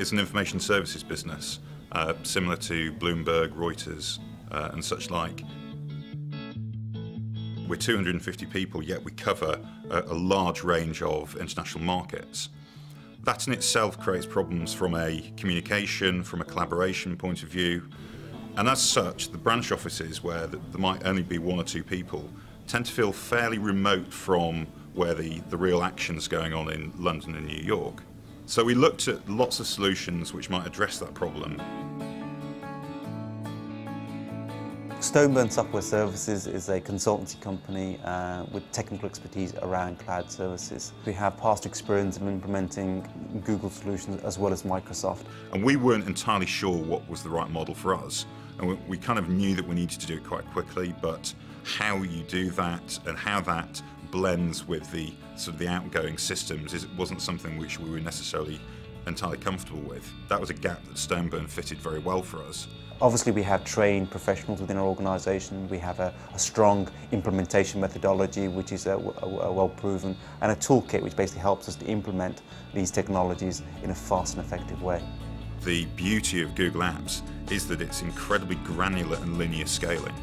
is an information services business, similar to Bloomberg, Reuters, and such like. We're 250 people, yet we cover a large range of international markets. That in itself creates problems from a communication, from a collaboration point of view. And as such, the branch offices, where there might only be one or two people, tend to feel fairly remote from where the real action's going on in London and New York. So we looked at lots of solutions which might address that problem. Stoneburn Software Services is a consultancy company with technical expertise around cloud services. We have past experience of implementing Google solutions as well as Microsoft. And we weren't entirely sure what was the right model for us. And we kind of knew that we needed to do it quite quickly, but how you do that and how that blends with the sort of the outgoing systems wasn't something which we were necessarily entirely comfortable with. That was a gap that Stoneburn fitted very well for us. Obviously we have trained professionals within our organisation, we have a strong implementation methodology which is well proven, and a toolkit which basically helps us to implement these technologies in a fast and effective way. The beauty of Google Apps is that it's incredibly granular and linear scaling.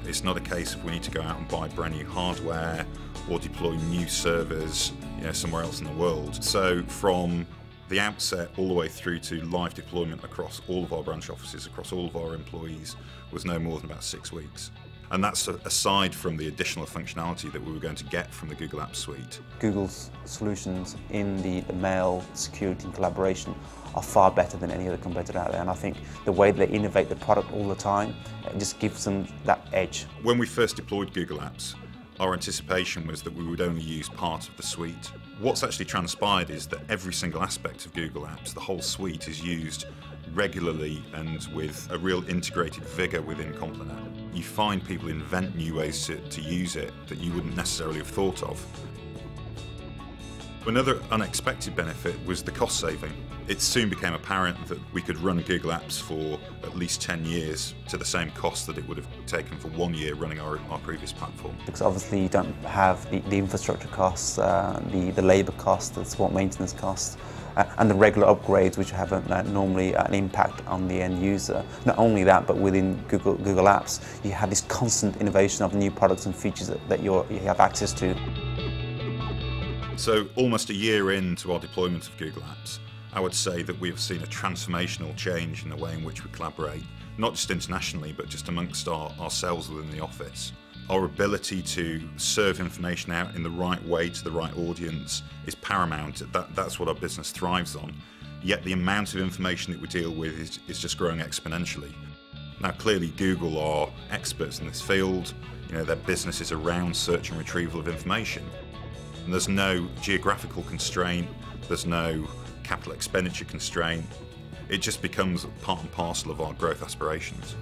It's not a case of we need to go out and buy brand new hardware or deploy new servers, somewhere else in the world. So from the outset all the way through to live deployment across all of our branch offices, across all of our employees, was no more than about 6 weeks. And that's aside from the additional functionality that we were going to get from the Google Apps suite. Google's solutions in the mail, security and collaboration are far better than any other competitor out there, and I think the way they innovate the product all the time, it just gives them that edge. When we first deployed Google Apps, our anticipation was that we would only use part of the suite. What's actually transpired is that every single aspect of Google Apps, the whole suite, is used regularly and with a real integrated vigour within Complinet. You find people invent new ways to use it that you wouldn't necessarily have thought of. Another unexpected benefit was the cost saving. It soon became apparent that we could run Google Apps for at least 10 years to the same cost that it would have taken for 1 year running our previous platform. Because obviously you don't have the infrastructure costs, the labour costs, the support maintenance costs, and the regular upgrades which have normally an impact on the end user. Not only that, but within Google Apps you have this constant innovation of new products and features that you have access to. So almost a year into our deployment of Google Apps, I would say that we have seen a transformational change in the way in which we collaborate, not just internationally, but just amongst ourselves within the office. Our ability to serve information out in the right way to the right audience is paramount. That's what our business thrives on. Yet the amount of information that we deal with is just growing exponentially. Now clearly Google are experts in this field. Their business is around search and retrieval of information. And there's no geographical constraint, there's no capital expenditure constraint. It just becomes part and parcel of our growth aspirations.